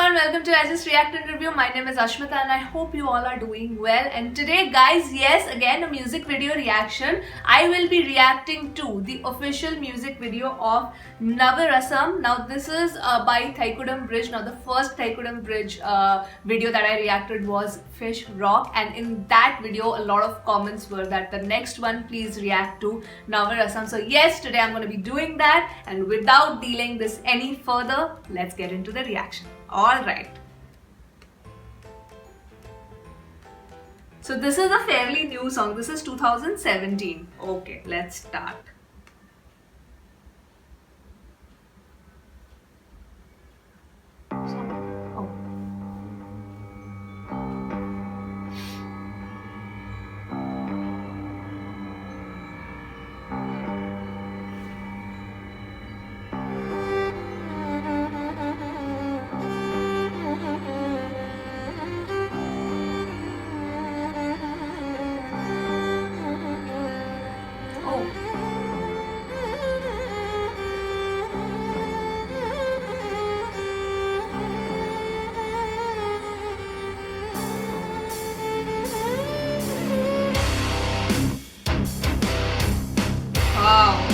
everyone, welcome to I Just React and Review. My name is Ashmita and I hope you all are doing well. And today guys, yes, again a music video reaction. I will be reacting to the official music video of Navarasam. Now this is by Thaikudam Bridge. Now the first Thaikudam Bridge video that I reacted was Fish Rock, and in that video a lot of comments were that the next one please react to Navarasam. So yes, today I'm going to be doing that, and without delaying this any further, let's get into the reaction. Alright. So this is a fairly new song. This is 2017. Okay, let's start. Wow.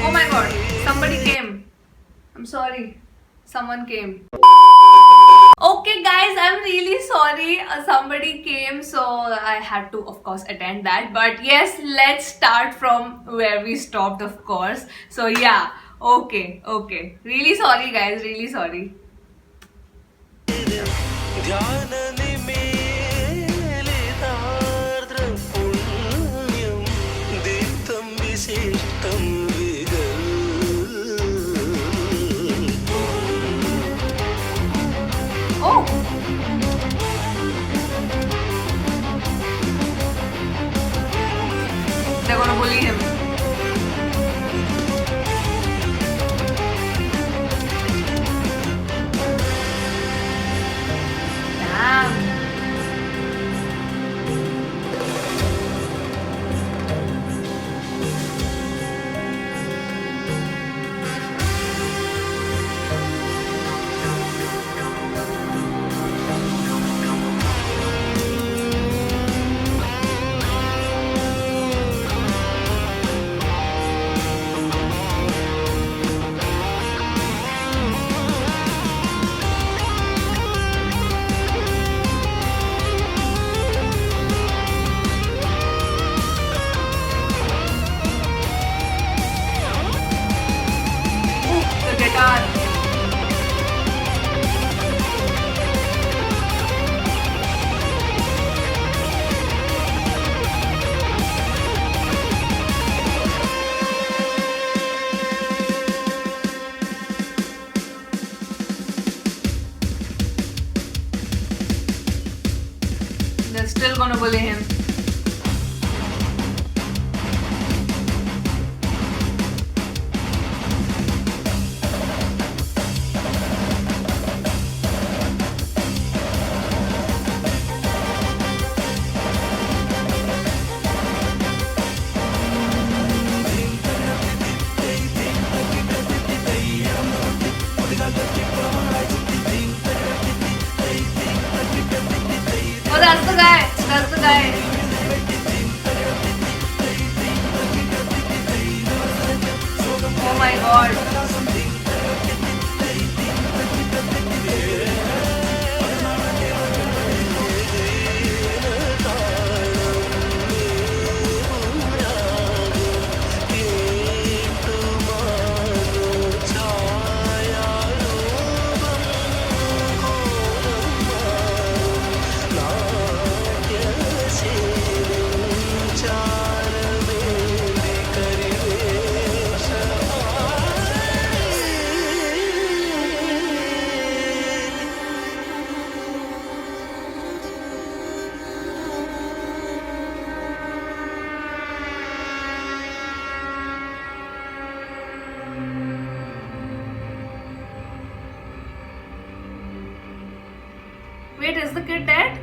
Oh my god, somebody came. I'm sorry. Someone came. Okay guys, I'm really sorry. Somebody came, so I had to of course attend that. But yes, let's start from where we stopped, of course. So yeah, okay. Really sorry guys, really sorry. Oh! They're gonna bully him. Damn. guitar. They're still gonna bully him. that's the guy. That's the guy. Oh my god. Wait, is the kid dead?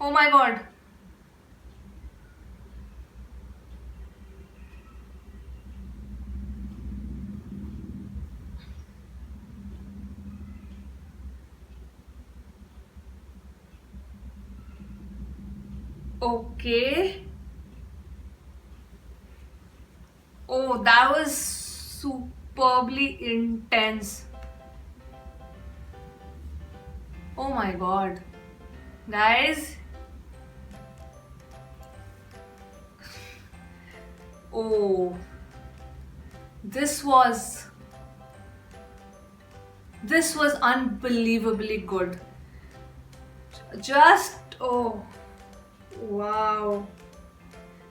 Oh my god. Okay. Oh, that was superbly intense. Oh my god. Guys. Oh. This was unbelievably good. Just oh wow.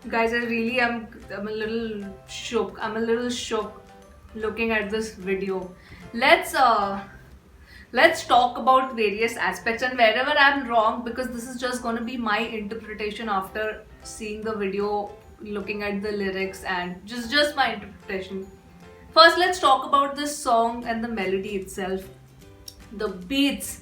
Guys, I really am I'm a little shook. I'm a little shook looking at this video. Let's talk about various aspects, and wherever I'm wrong, because this is just going to be my interpretation after seeing the video, looking at the lyrics, and just my interpretation. First, let's talk about this song and the melody itself. The beats.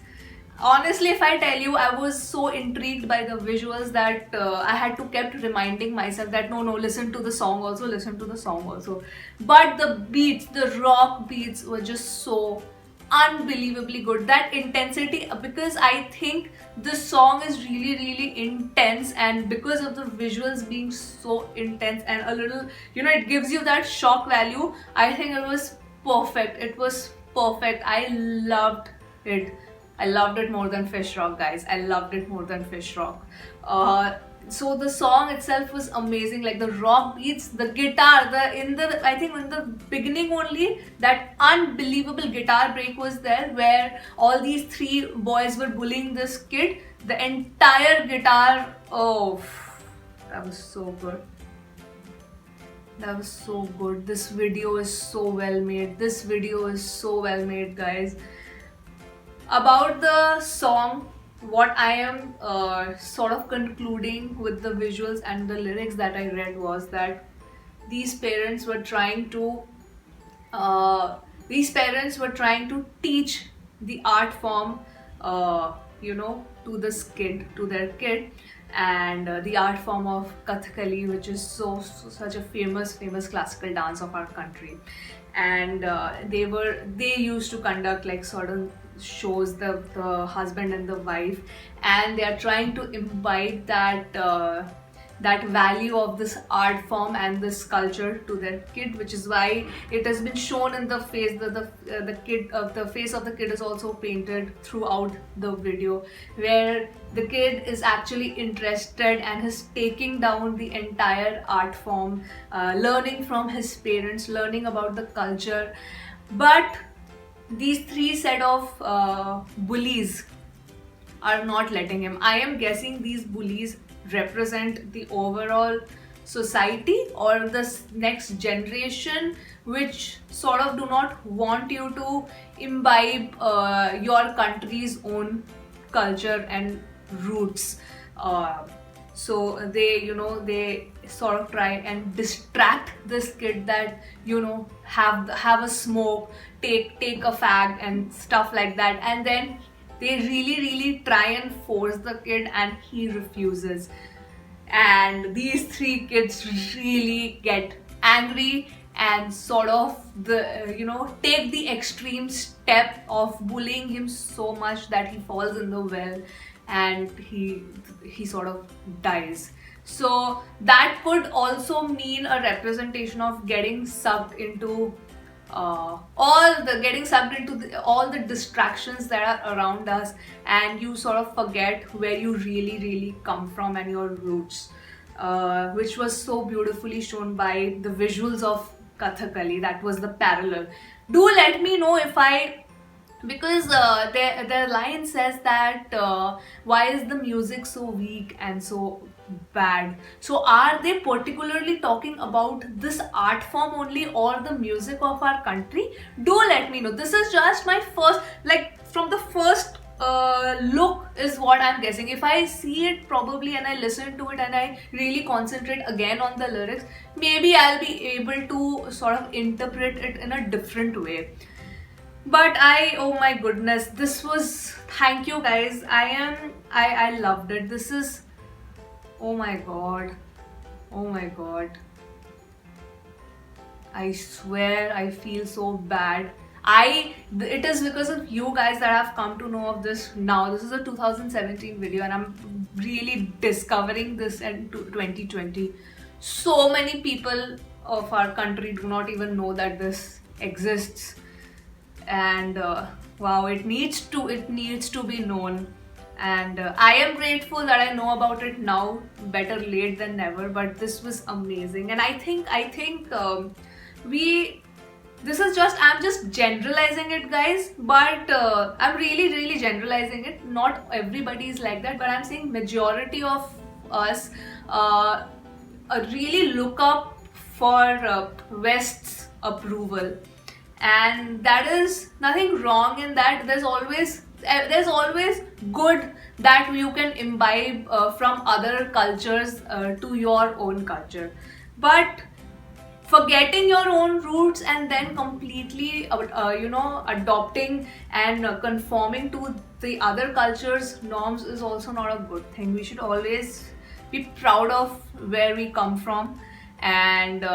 Honestly, if I tell you, I was so intrigued by the visuals that I had to kept reminding myself that no, listen to the song also, listen to the song also. But the beats, the rock beats were just so unbelievably good. That intensity, because I think the song is really intense, and because of the visuals being so intense and a little, it gives you that shock value. I think it was perfect. It was perfect. I loved it. I loved it more than Fish Rock, guys. I loved it more than Fish Rock. So the song itself was amazing. Like the rock beats, the guitar, I think in the beginning only, that unbelievable guitar break was there where all these three boys were bullying this kid. The entire guitar, oh, that was so good. That was so good. This video is so well made. This video is so well made, guys. About the song, what I am sort of concluding with the visuals and the lyrics that I read was that these parents were trying to teach the art form, to this kid, to their kid, and the art form of Kathakali, which is such a famous classical dance of our country. and they used to conduct like certain shows, the husband and the wife, and they are trying to imbibe that value of this art form and this culture to their kid, which is why it has been shown in the face. The face of the kid is also painted throughout the video, where the kid is actually interested and is taking down the entire art form, learning from his parents, learning about the culture. But these three set of bullies are not letting him. I am guessing these bullies represent the overall society or the next generation, which sort of do not want you to imbibe your country's own culture and roots. So they sort of try and distract this kid that have a smoke, take a fag and stuff like that, and then they really try and force the kid, and he refuses. And these three kids really get angry and sort of take the extreme step of bullying him so much that he falls in the well and he sort of dies. So that could also mean a representation of getting sucked into all the distractions that are around us, and you sort of forget where you really come from and your roots, which was so beautifully shown by the visuals of Kathakali. That was the parallel. Do let me know because their line says that why is the music so weak and so bad? So are they particularly talking about this art form only, or the music of our country? Do let me know. This is just my first, from the first look is what I'm guessing. If I see it probably and I listen to it and I really concentrate again on the lyrics, maybe I'll be able to sort of interpret it in a different way. But oh my goodness, this was, thank you guys. I loved it. This is, oh my god, I swear I feel so bad. It is because of you guys that I've come to know of this now. This is a 2017 video and I'm really discovering this in 2020. So many people of our country do not even know that this exists, and wow, it needs to be known. And I am grateful that I know about it now. Better late than never. But this was amazing, and I think I'm just generalizing it, guys, but I'm really generalizing it. Not everybody is like that, but I'm saying majority of us really look up for West's approval, and that is nothing wrong in that. There's always good that you can imbibe from other cultures to your own culture, but forgetting your own roots and then completely adopting and conforming to the other culture's norms is also not a good thing. We should always be proud of where we come from and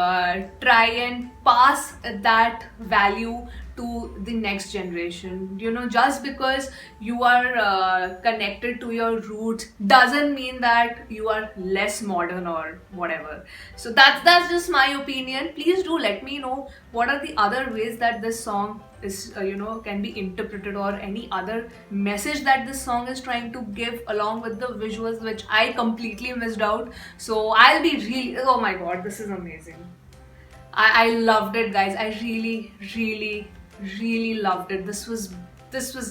try and pass that value to the next generation. Just because you are connected to your roots doesn't mean that you are less modern or whatever. So that's just my opinion. Please do let me know what are the other ways that this song is can be interpreted, or any other message that this song is trying to give along with the visuals, which I completely missed out. So I'll be really, oh my god, this is amazing. I loved it, guys. I really loved it. This was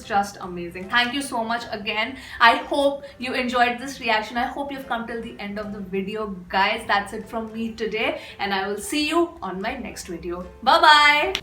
just amazing. Thank you so much again. I hope you enjoyed this reaction. I hope you've come till the end of the video, guys. That's it from me today, and I will see you on my next video. Bye bye.